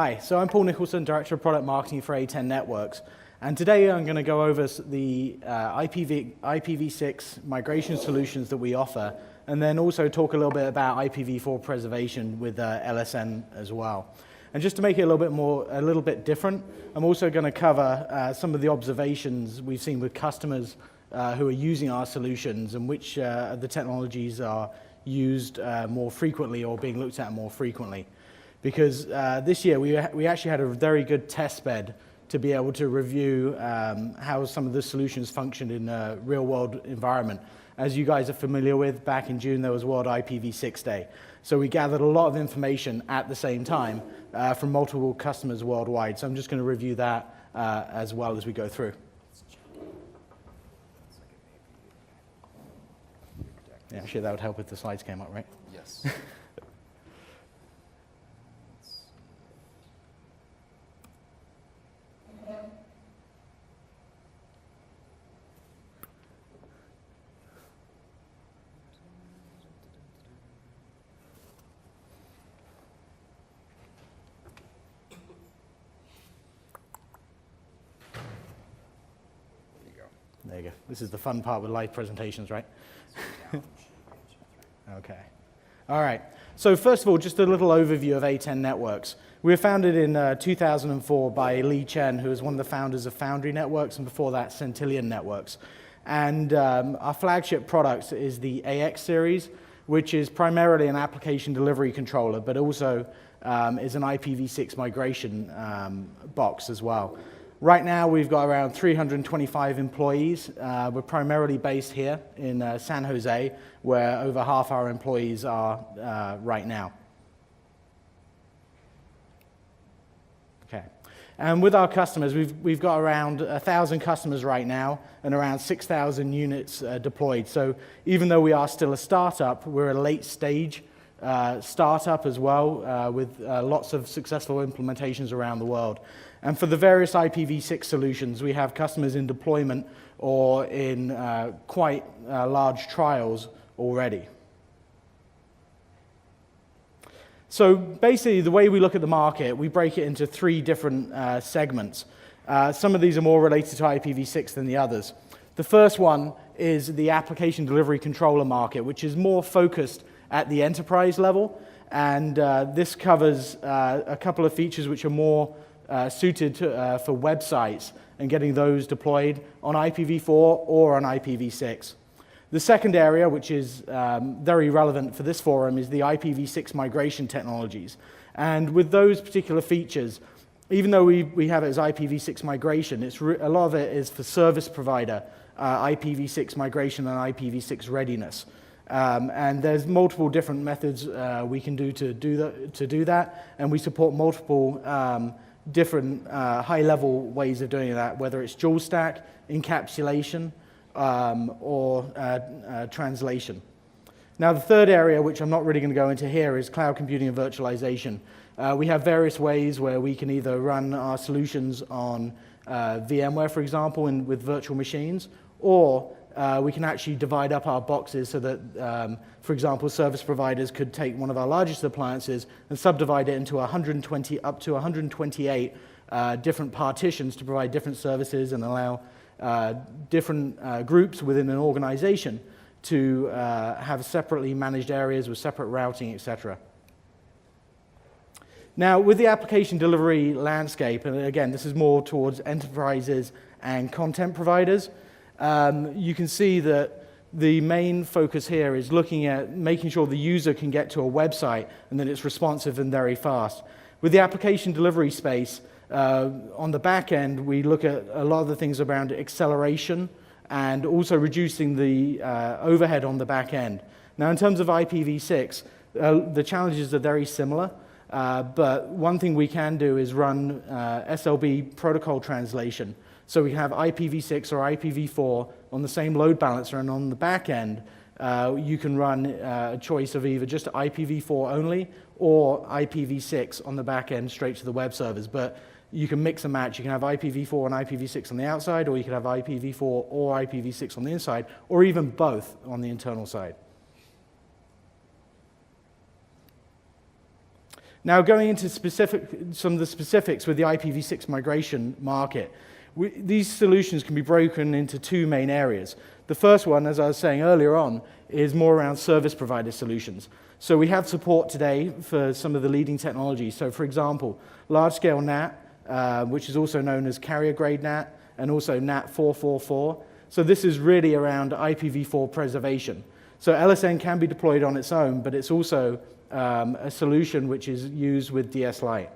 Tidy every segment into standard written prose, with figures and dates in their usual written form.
Hi, so I'm Paul Nicholson, Director of Product Marketing for A10 Networks. And today I'm going to go over the IPv6 migration solutions that we offer, and then also talk a little bit about IPv4 preservation with LSN as well. And just to make it a little bit different, I'm also going to cover some of the observations we've seen with customers who are using our solutions and which of the technologies are used more frequently or being looked at more frequently. Because this year we actually had a very good test bed to be able to review how some of the solutions functioned in a real-world environment. As you guys are familiar with, back in June there was World IPv6 Day. So we gathered a lot of information at the same time from multiple customers worldwide. So I'm just going to review that as well as we go through. Yeah, actually that would help if the slides came up, right? Yes. There you go. This is the fun part with live presentations, right? Okay. All right. So first of all, just a little overview of A10 Networks. We were founded in 2004 by Lee Chen, who is one of the founders of Foundry Networks, and before that, Centillion Networks. And our flagship product is the XSeries, which is primarily an application delivery controller, but also is an IPv6 migration box as well. Right now, we've got around 325 employees. We're primarily based here in San Jose, where over half our employees are right now. Okay. And with our customers, we've got around 1,000 customers right now and around 6,000 units deployed. So even though we are still a startup, we're a late stage startup as well, with lots of successful implementations around the world. And for the various IPv6 solutions, we have customers in deployment or in quite large trials already. So basically, the way we look at the market, we break it into three different segments. Some of these are more related to IPv6 than the others. The first one is the application delivery controller market, which is more focused at the enterprise level. And this covers a couple of features which are more suited for websites and getting those deployed on IPv4 or on IPv6. The second area, which is very relevant for this forum, is the IPv6 migration technologies. And with those particular features, even though we have it as IPv6 migration, a lot of it is for service provider IPv6 migration and IPv6 readiness. And there's multiple different methods we can do to do that, and we support multiple different high-level ways of doing that, whether it's dual stack, encapsulation, or translation. Now, the third area, which I'm not really going to go into here, is cloud computing and virtualization. We have various ways where we can either run our solutions on VMware, for example, with virtual machines, or we can actually divide up our boxes so that, for example, service providers could take one of our largest appliances and subdivide it into 120 up to 128 different partitions to provide different services and allow different groups within an organization to have separately managed areas with separate routing, etc. Now, with the application delivery landscape, and again, this is more towards enterprises and content providers, you can see that the main focus here is looking at making sure the user can get to a website and that it's responsive and very fast. With the application delivery space, on the back end, we look at a lot of the things around acceleration and also reducing the overhead on the back end. Now, in terms of IPv6, the challenges are very similar, but one thing we can do is run SLB protocol translation. So we can have IPv6 or IPv4 on the same load balancer, and on the back end, you can run a choice of either just IPv4 only or IPv6 on the back end straight to the web servers. But you can mix and match. You can have IPv4 and IPv6 on the outside, or you can have IPv4 or IPv6 on the inside, or even both on the internal side. Now, going into some of the specifics with the IPv6 migration market, these solutions can be broken into two main areas. The first one, as I was saying earlier on, is more around service provider solutions. So we have support today for some of the leading technologies. So for example, Largescale NAT, which is also known as carrier grade NAT, and also NAT 444. So this is really around IPv4 preservation. So LSN can be deployed on its own, but it's also a solution which is used with DS Lite.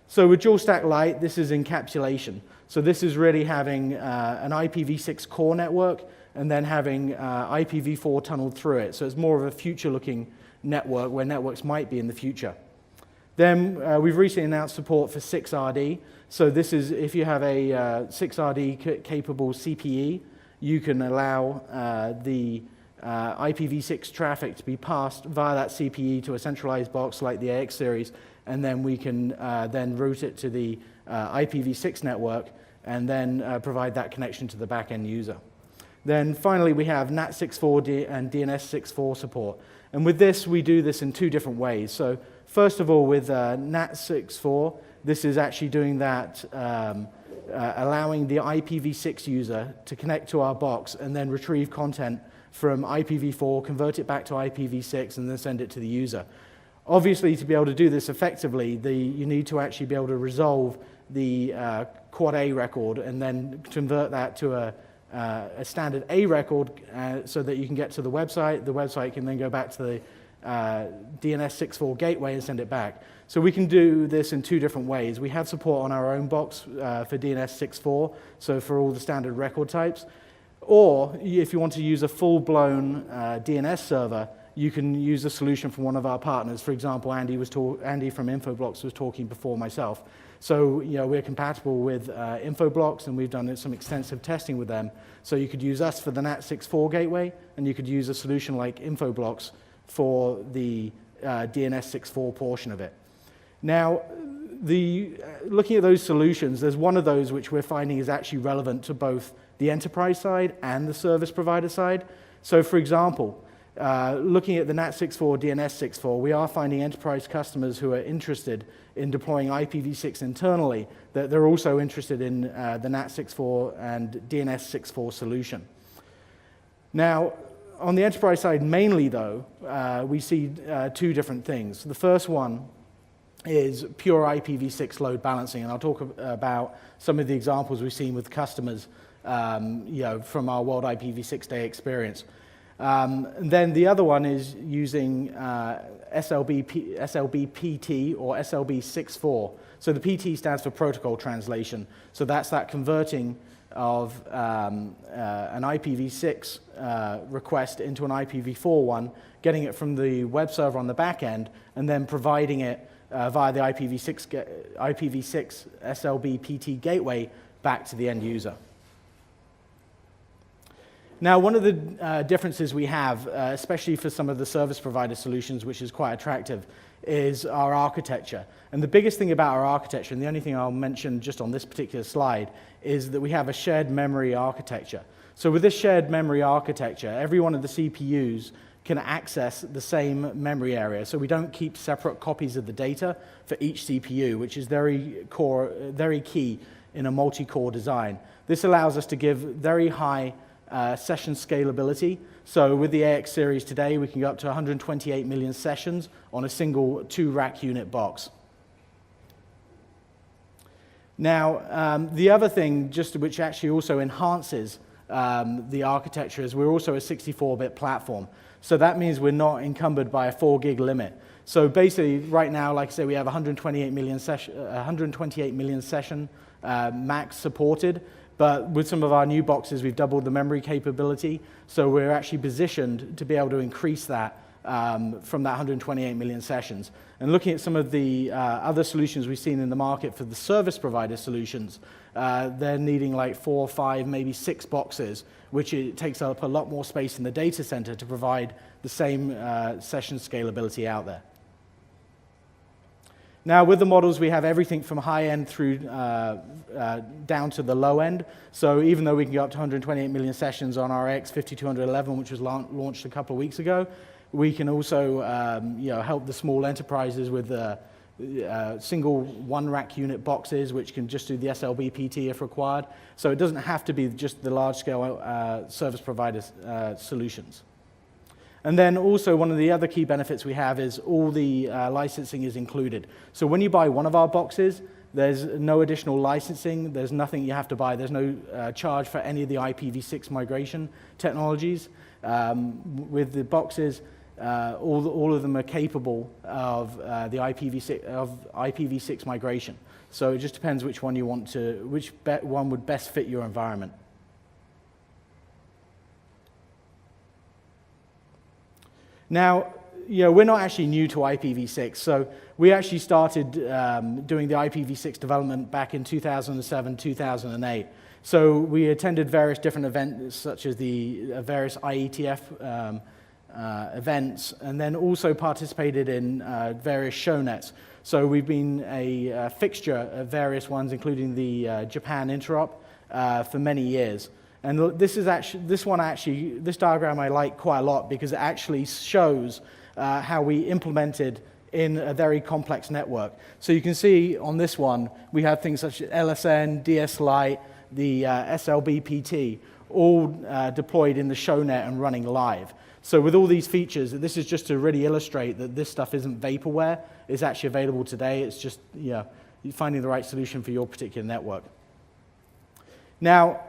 So with Dual Stack Lite, this is encapsulation. So this is really having an IPv6 core network and then having IPv4 tunneled through it. So it's more of a future-looking network where networks might be in the future. Then we've recently announced support for 6RD. So this is if you have a 6RD capable CPE, you can allow the IPv6 traffic to be passed via that CPE to a centralized box like the XSeries, and then we can then route it to the IPv6 network and then provide that connection to the back-end user. Then finally, we have NAT 6.4 and DNS 6.4 support. And with this, we do this in two different ways. So first of all, with NAT 6.4, this is actually doing that, allowing the IPv6 user to connect to our box and then retrieve content from IPv4, convert it back to IPv6, and then send it to the user. Obviously, to be able to do this effectively, you need to actually be able to resolve the quad A record and then convert that to a standard A record so that you can get to the website. The website can then go back to the DNS 6.4 gateway and send it back. So we can do this in two different ways. We have support on our own box for DNS 6.4, so for all the standard record types. Or if you want to use a full-blown DNS server, you can use a solution from one of our partners. For example, Andy from Infoblox was talking before myself. So we're compatible with Infoblox, and we've done some extensive testing with them. So you could use us for the NAT 6.4 gateway, and you could use a solution like Infoblox for the DNS 6.4 portion of it. Now, looking at those solutions, there's one of those which we're finding is actually relevant to both the enterprise side and the service provider side. So for example, looking at the NAT 6.4, DNS 6.4, we are finding enterprise customers who are interested in deploying IPv6 internally, that they're also interested in the NAT 6.4 and DNS 6.4 solution. Now, on the enterprise side mainly though, we see two different things. The first one is pure IPv6 load balancing, and I'll talk about some of the examples we've seen with customers from our World IPv6 Day experience. Then the other one is using SLBPT or SLB 6.4. So the PT stands for protocol translation. So that's that converting of an IPv6 request into an IPv4 one, getting it from the web server on the back end, and then providing it via the IPv6 SLBPT gateway back to the end user. Now, one of the differences we have, especially for some of the service provider solutions, which is quite attractive, is our architecture. And the biggest thing about our architecture, and the only thing I'll mention just on this particular slide, is that we have a shared memory architecture. So with this shared memory architecture, every one of the CPUs can access the same memory area. So we don't keep separate copies of the data for each CPU, which is very key in a multi-core design. This allows us to give very high session scalability. So with the AX series today, we can go up to 128 million sessions on a single 2-rack unit box. Now, the other thing, which actually also enhances the architecture, is we're also a 64-bit platform. So that means we're not encumbered by a 4 gig limit. So basically, right now, like I say, we have 128 million session max supported. But with some of our new boxes, we've doubled the memory capability. So we're actually positioned to be able to increase that from that 128 million sessions. And looking at some of the other solutions we've seen in the market for the service provider solutions, they're needing like 4, 5, maybe 6 boxes, which it takes up a lot more space in the data center to provide the same session scalability out there. Now, with the models, we have everything from high-end through down to the low end. So even though we can go up to 128 million sessions on our X5211, which was launched a couple of weeks ago, we can also help the small enterprises with single one rack unit boxes, which can just do the SLBPT if required. So it doesn't have to be just the large scale service provider solutions. And then also one of the other key benefits we have is all the licensing is included. So when you buy one of our boxes, there's no additional licensing, there's nothing you have to buy, there's no charge for any of the IPv6 migration technologies. With the boxes, all of them are capable of the IPv6 migration. So it just depends which one you want to, which one would best fit your environment. Now, we're not actually new to IPv6, so we actually started doing the IPv6 development back in 2007, 2008. So we attended various different events, such as the various IETF events, and then also participated in various shownets. So we've been a fixture of various ones, including the Japan Interop, for many years. And this diagram I like quite a lot because it actually shows how we implemented in a very complex network. So you can see on this one, we have things such as LSN, DS-Lite, the SLBPT, all deployed in the shownet and running live. So with all these features, this is just to really illustrate that this stuff isn't vaporware. It's actually available today. It's just finding the right solution for your particular network. Now,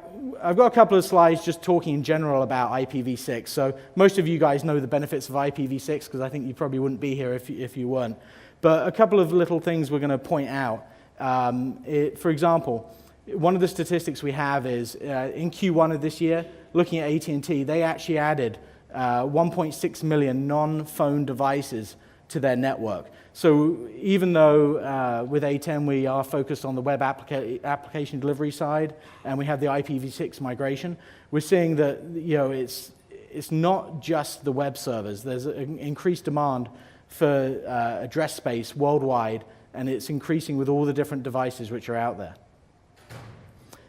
I've got a couple of slides just talking in general about IPv6. So most of you guys know the benefits of IPv6 because I think you probably wouldn't be here if you weren't. But a couple of little things we're going to point out. For example, one of the statistics we have is in Q1 of this year, looking at AT&T, they actually added 1.6 million non-phone devices to their network. So even though with A10 we are focused on the web application delivery side and we have the IPv6 migration, we're seeing that it's not just the web servers. There's an increased demand for address space worldwide, and it's increasing with all the different devices which are out there.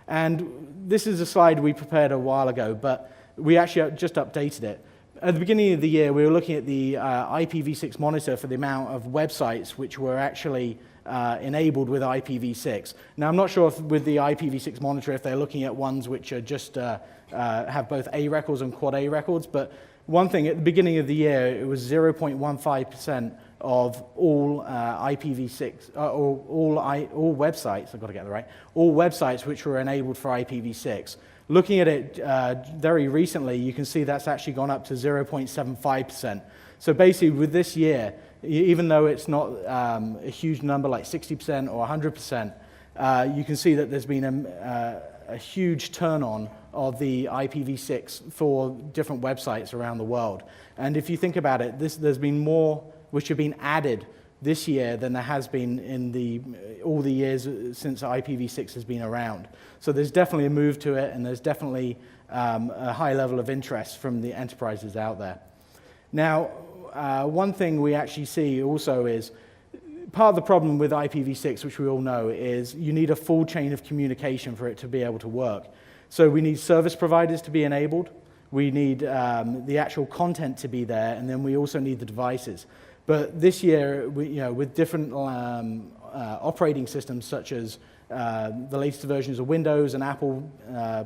And this is a slide we prepared a while ago, but we actually just updated it. At the beginning of the year, we were looking at the IPv6 Monitor for the amount of websites which were actually enabled with IPv6. Now, I'm not sure if with the IPv6 Monitor if they're looking at ones which are just have both A records and quad A records, but one thing, at the beginning of the year, it was 0.15% of all IPv6, all websites, I've got to get that right, all websites which were enabled for IPv6. Looking at it very recently, you can see that's actually gone up to 0.75%. So basically, with this year, even though it's not a huge number like 60% or 100%, you can see that there's been a huge turn-on of the IPv6 for different websites around the world. And if you think about it, there's been more which have been added this year than there has been in all the years since IPv6 has been around. So there's definitely a move to it, and there's definitely a high level of interest from the enterprises out there. Now, one thing we actually see also is part of the problem with IPv6, which we all know, is you need a full chain of communication for it to be able to work. So we need service providers to be enabled, we need the actual content to be there, and then we also need the devices. But this year, with different operating systems such as the latest versions of Windows and Apple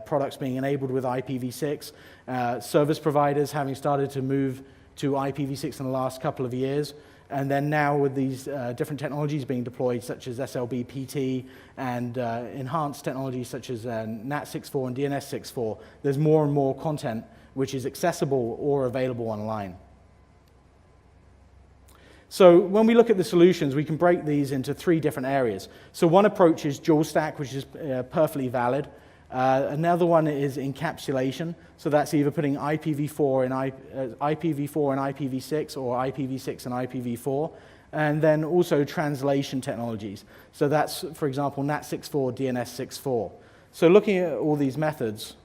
products being enabled with IPv6, service providers having started to move to IPv6 in the last couple of years, and then now with these different technologies being deployed such as SLBPT and enhanced technologies such as NAT 6.4 and DNS 6.4, there's more and more content which is accessible or available online. So when we look at the solutions, we can break these into three different areas. So one approach is dual stack, which is perfectly valid. Another one is encapsulation. So that's either putting IPv4 and IPv6 or IPv6 and IPv4. And then also translation technologies. So that's, for example, NAT 6.4, DNS 6.4. So looking at all these methods,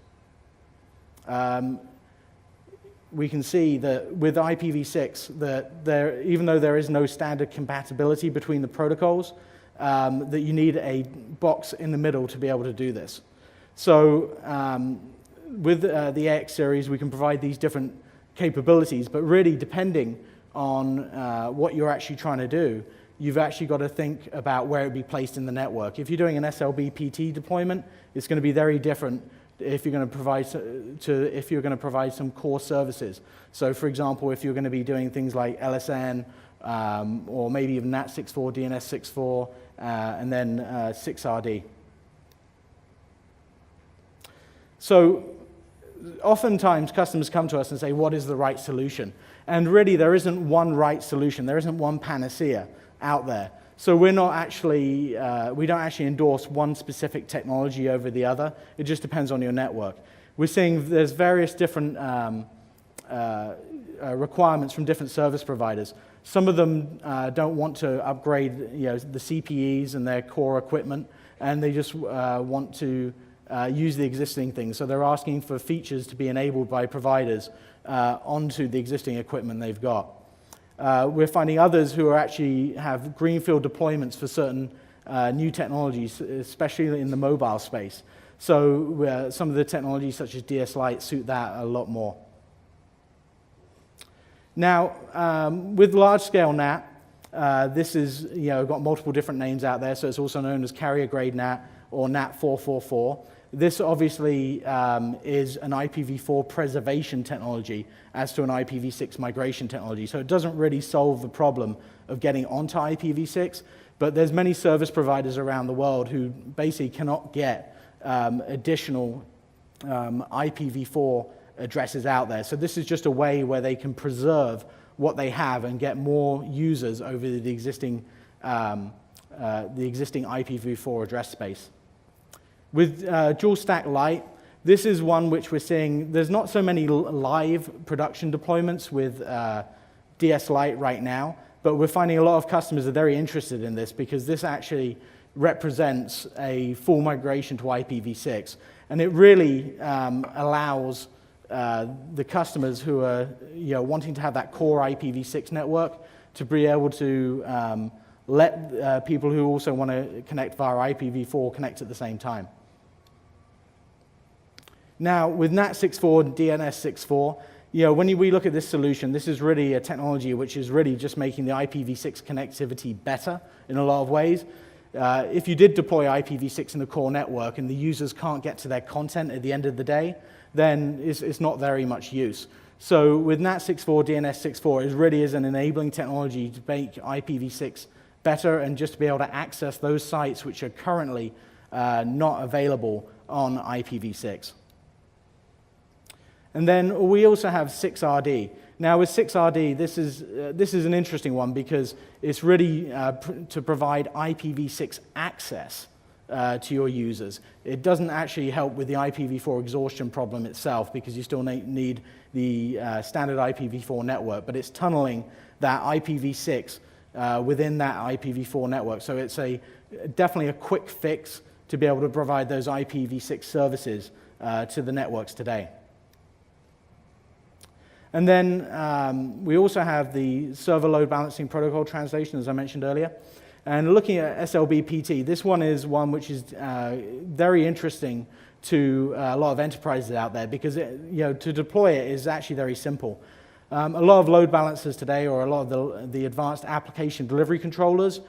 we can see that with IPv6, that even though there is no standard compatibility between the protocols, that you need a box in the middle to be able to do this. So with the XSeries, we can provide these different capabilities, but really depending on what you're actually trying to do, you've actually got to think about where it would be placed in the network. If you're doing an SLBPT deployment, it's going to be very different if you're going to provide some core services. So, for example, if you're going to be doing things like LSN, or maybe even NAT 6.4, DNS 6.4, and then 6RD. So, oftentimes customers come to us and say, what is the right solution? And really, there isn't one right solution. There isn't one panacea out there. So we're not actually, we don't actually endorse one specific technology over the other. It just depends on your network. We're seeing there's various different requirements from different service providers. Some of them don't want to upgrade, the CPEs and their core equipment, and they just want to use the existing things. So they're asking for features to be enabled by providers onto the existing equipment they've got. We're finding others who actually have greenfield deployments for certain new technologies, especially in the mobile space. So some of the technologies such as DS Lite suit that a lot more. Now, with large-scale NAT, this is got multiple different names out there, so it's also known as carrier-grade NAT or NAT 444. This obviously is an IPv4 preservation technology as to an IPv6 migration technology. So it doesn't really solve the problem of getting onto IPv6, but there's many service providers around the world who basically cannot get additional IPv4 addresses out there. So this is just a way where they can preserve what they have and get more users over the existing IPv4 address space. With Dual Stack Lite, this is one which we're seeing, there's not so many live production deployments with DS Lite right now, but we're finding a lot of customers are very interested in this because this actually represents a full migration to IPv6. And it really allows the customers who are wanting to have that core IPv6 network to be able to let people who also want to connect via IPv4 connect at the same time. Now, with NAT 6.4 and DNS 6.4, when we look at this solution, this is really a technology which is really just making the IPv6 connectivity better in a lot of ways. If you did deploy IPv6 in the core network and the users can't get to their content at the end of the day, then it's not very much use. So with NAT 6.4, DNS 6.4, it really is an enabling technology to make IPv6 better and just to be able to access those sites which are currently not available on IPv6. And then we also have 6RD. Now with 6RD, this is an interesting one because it's really to provide IPv6 access to your users. It doesn't actually help with the IPv4 exhaustion problem itself because you still need the standard IPv4 network, but it's tunneling that IPv6 within that IPv4 network. So it's definitely a quick fix to be able to provide those IPv6 services to the networks today. And then we also have the server load balancing protocol translation, as I mentioned earlier. And looking at SLBPT, this one is one which is very interesting to a lot of enterprises out there because to deploy it is actually very simple. A lot of load balancers today, or a lot of the advanced application delivery controllers,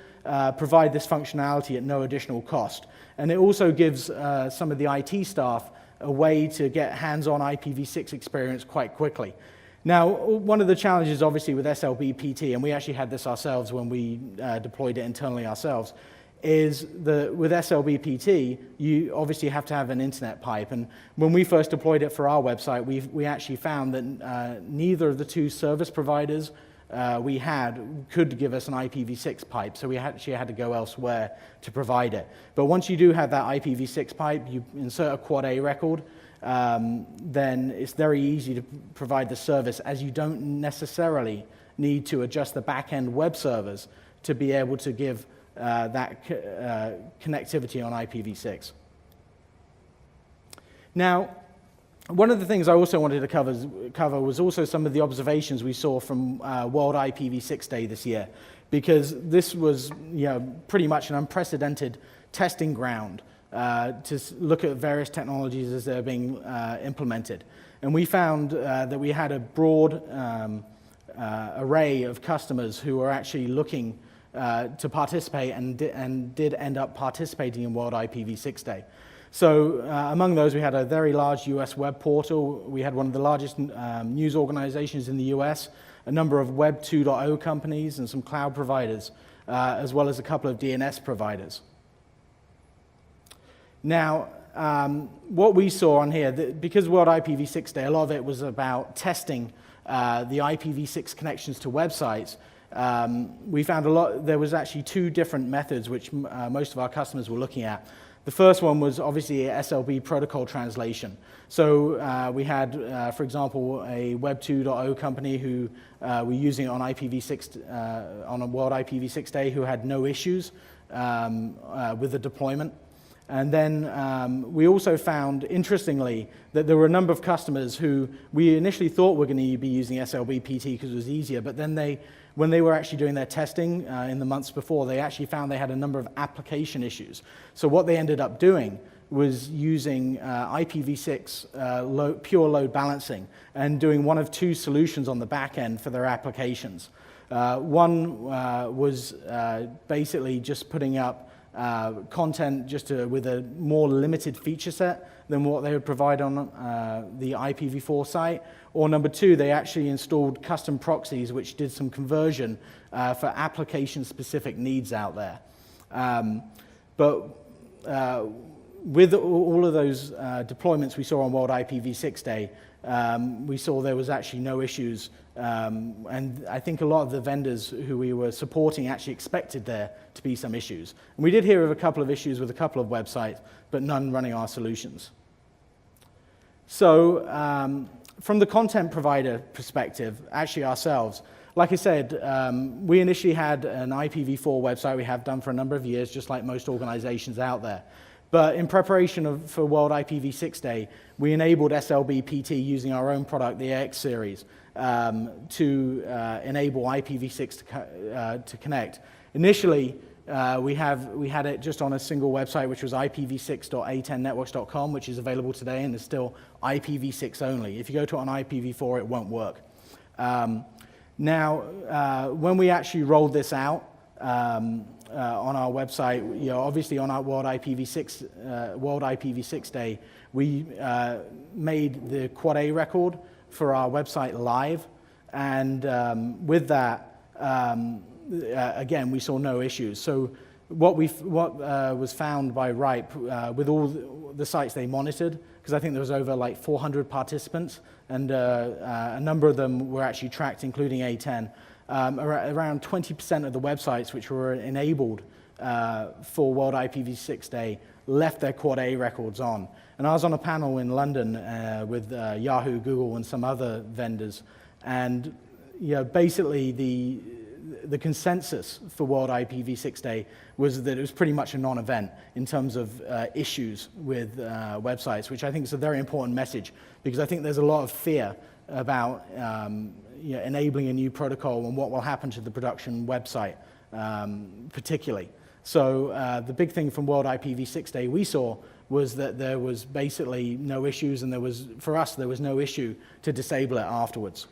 provide this functionality at no additional cost. And it also gives some of the IT staff a way to get hands-on IPv6 experience quite quickly. Now, one of the challenges, obviously, with SLBPT, and we actually had this ourselves when we deployed it internally ourselves, is that with SLBPT, you obviously have to have an internet pipe. And when we first deployed it for our website, we actually found that neither of the two service providers we had could give us an IPv6 pipe, so we actually had to go elsewhere to provide it. But once you do have that IPv6 pipe, you insert a Quad A record, then it's very easy to provide the service, as you don't necessarily need to adjust the back-end web servers to be able to give that connectivity on IPv6. Now, one of the things I also wanted to cover was also some of the observations we saw from World IPv6 Day this year, because this was pretty much an unprecedented testing ground to look at various technologies as they're being implemented. And we found that we had a broad array of customers who are actually looking to participate and did end up participating in World IPv6 Day. So among those, we had a very large US web portal. We had one of the largest news organizations in the US, a number of Web 2.0 companies and some cloud providers, as well as a couple of DNS providers. Now, what we saw on here, because World IPv6 Day, a lot of it was about testing the IPv6 connections to websites. We found there was actually two different methods which most of our customers were looking at. The first one was obviously a SLB protocol translation. So we had, for example, a Web 2.0 company who were using it on IPv6 on a World IPv6 Day who had no issues with the deployment. And then we also found, interestingly, that there were a number of customers who we initially thought were going to be using SLBPT because it was easier, but then when they were actually doing their testing in the months before, they actually found they had a number of application issues. So what they ended up doing was using IPv6 pure load balancing and doing one of two solutions on the back end for their applications. One was basically just putting up content just with a more limited feature set than what they would provide on the IPv4 site. Or number two, they actually installed custom proxies which did some conversion for application-specific needs out there. But with all of those deployments we saw on World IPv6 Day, we saw there was actually no issues, and I think a lot of the vendors who we were supporting actually expected there to be some issues. And we did hear of a couple of issues with a couple of websites, but none running our solutions. So from the content provider perspective, actually ourselves, like I said, we initially had an IPv4 website we have done for a number of years, just like most organizations out there. But in preparation for World IPv6 Day, we enabled SLBPT using our own product, the XSeries, to enable IPv6 to connect. Initially, we had it just on a single website, which was IPv6.a10networks.com, which is available today and is still IPv6 only. If you go to it on IPv4, it won't work. Now, when we actually rolled this out, on our website, obviously on our World IPv6 Day, we made the Quad A record for our website live, and with that, again, we saw no issues. So what was found by RIPE with all the sites they monitored, because I think there was over like 400 participants, and a number of them were actually tracked, including A10. Around 20% of the websites which were enabled for World IPv6 Day left their Quad A records on. And I was on a panel in London with Yahoo, Google, and some other vendors. And basically the consensus for World IPv6 Day was that it was pretty much a non-event in terms of issues with websites, which I think is a very important message, because I think there's a lot of fear about enabling a new protocol and what will happen to the production website, particularly. So the big thing from World IPv6 Day we saw was that there was basically no issues, and for us, there was no issue to disable it afterwards.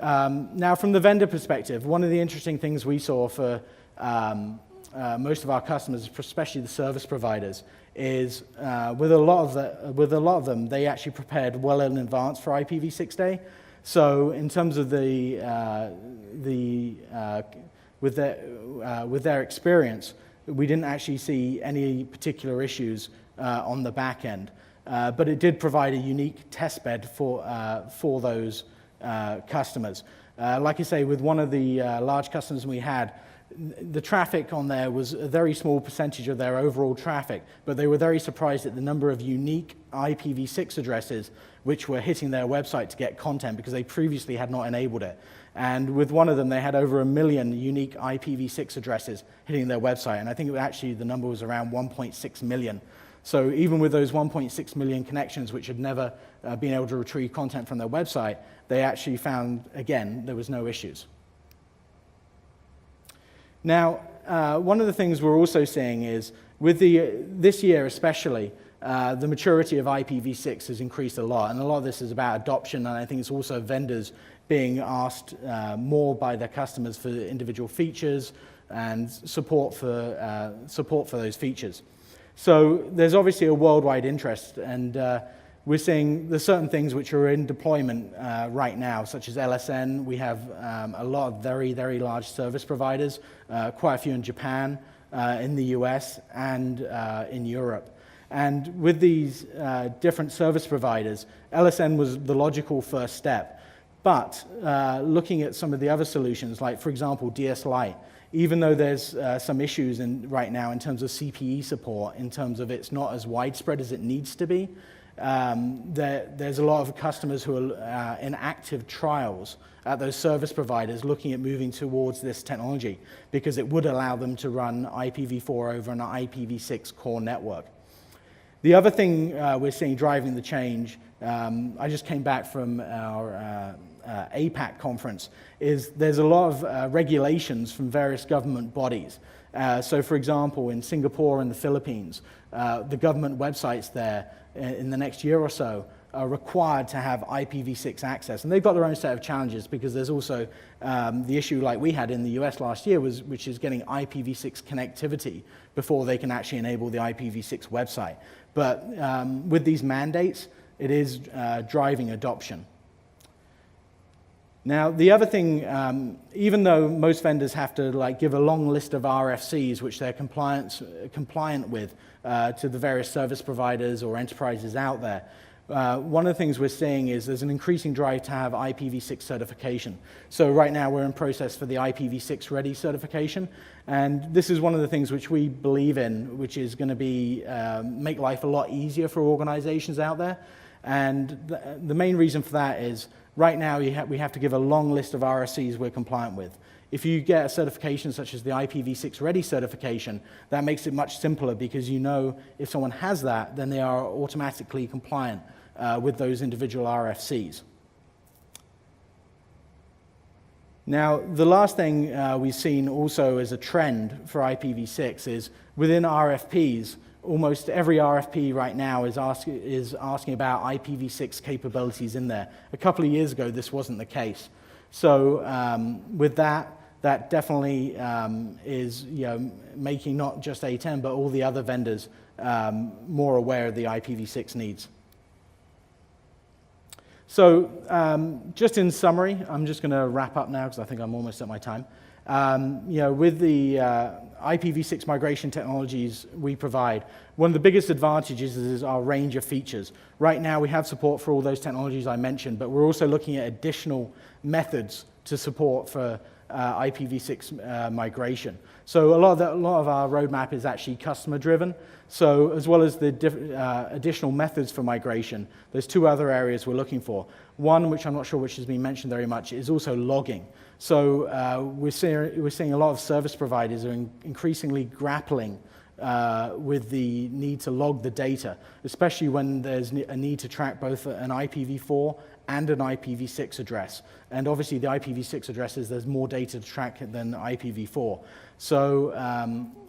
Now, from the vendor perspective, one of the interesting things we saw for most of our customers, especially the service providers, is with a lot of them, they actually prepared well in advance for IPv6 Day. So in terms of with their experience, we didn't actually see any particular issues on the back end, but it did provide a unique test bed for those customers. Like I say, with one of the large customers we had, the traffic on there was a very small percentage of their overall traffic, but they were very surprised at the number of unique IPv6 addresses which were hitting their website to get content, because they previously had not enabled it. And with one of them, they had over 1 million unique IPv6 addresses hitting their website, and I think actually the number was around 1.6 million. So even with those 1.6 million connections which had never been able to retrieve content from their website, they actually found, again, there was no issues. Now, one of the things we're also seeing is, with this year especially, the maturity of IPv6 has increased a lot, and a lot of this is about adoption, and I think it's also vendors being asked more by their customers for individual features and support for those features. So there's obviously a worldwide interest, and we're seeing there's certain things which are in deployment right now, such as LSN. We have a lot of very, very large service providers, quite a few in Japan, in the US, and in Europe. And with these different service providers, LSN was the logical first step. But looking at some of the other solutions, like, for example, DS Lite, even though there's some issues right now in terms of CPE support, in terms of it's not as widespread as it needs to be, there's a lot of customers who are in active trials at those service providers looking at moving towards this technology because it would allow them to run IPv4 over an IPv6 core network. The other thing we're seeing driving the change, I just came back from our APAC conference, is there's a lot of regulations from various government bodies. So for example, in Singapore and the Philippines, the government websites there in the next year or so are required to have IPv6 access. And they've got their own set of challenges because there's also the issue like we had in the US last year, which is getting IPv6 connectivity before they can actually enable the IPv6 website. But with these mandates, it is driving adoption. Now, the other thing, even though most vendors have to give a long list of RFCs, which they're compliant with to the various service providers or enterprises out there, one of the things we're seeing is there's an increasing drive to have IPv6 certification. So right now we're in process for the IPv6 Ready certification, and this is one of the things which we believe in, which is going to be make life a lot easier for organizations out there. And the main reason for that is right now we have to give a long list of RFCs we're compliant with. If you get a certification such as the IPv6 Ready certification, that makes it much simpler because you know if someone has that, then they are automatically compliant with those individual RFCs. Now, the last thing we've seen also as a trend for IPv6 is within RFPs, almost every RFP right now is asking about IPv6 capabilities in there. A couple of years ago, this wasn't the case. So with that definitely is making not just A10, but all the other vendors more aware of the IPv6 needs. So just in summary, I'm just going to wrap up now because I think I'm almost at my time. With the IPv6 migration technologies we provide, one of the biggest advantages is our range of features. Right now we have support for all those technologies I mentioned, but we're also looking at additional methods to support for IPv6 migration. So a lot of our roadmap is actually customer driven. So as well as the additional methods for migration, there's two other areas we're looking for. One, which I'm not sure which has been mentioned very much, is also logging. So we're seeing a lot of service providers are increasingly grappling with the need to log the data, especially when there's a need to track both an IPv4 and an IPv6 address. And obviously the IPv6 addresses, there's more data to track than IPv4. So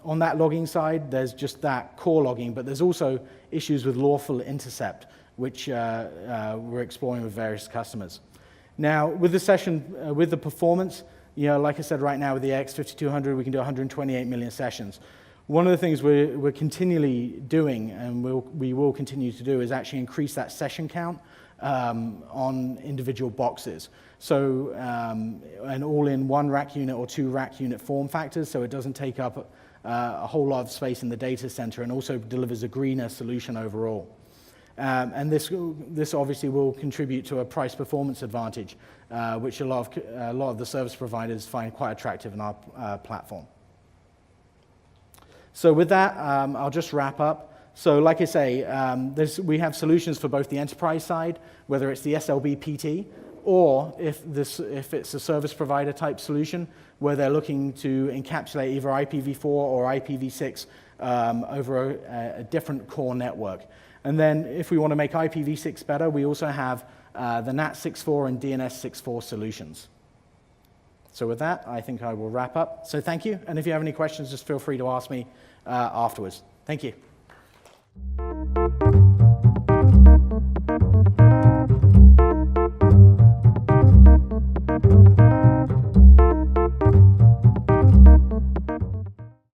on that logging side, there's just that core logging, but there's also issues with lawful intercept, which we're exploring with various customers. Now, with the performance, like I said, right now with the AX5200, we can do 128 million sessions. One of the things we're continually doing, and we will continue to do, is actually increase that session count on individual boxes. So an all-in one rack unit or two rack unit form factors, so it doesn't take up a whole lot of space in the data center, and also delivers a greener solution overall. And this obviously will contribute to a price performance advantage, which a lot of the service providers find quite attractive in our platform. So with that, I'll just wrap up. So like I say, we have solutions for both the enterprise side, whether it's the SLBPT, or if it's a service provider type solution, where they're looking to encapsulate either IPv4 or IPv6 over a different core network. And then if we want to make IPv6 better, we also have the NAT 6.4 and DNS 6.4 solutions. So with that, I think I will wrap up. So thank you, and if you have any questions, just feel free to ask me afterwards. Thank you.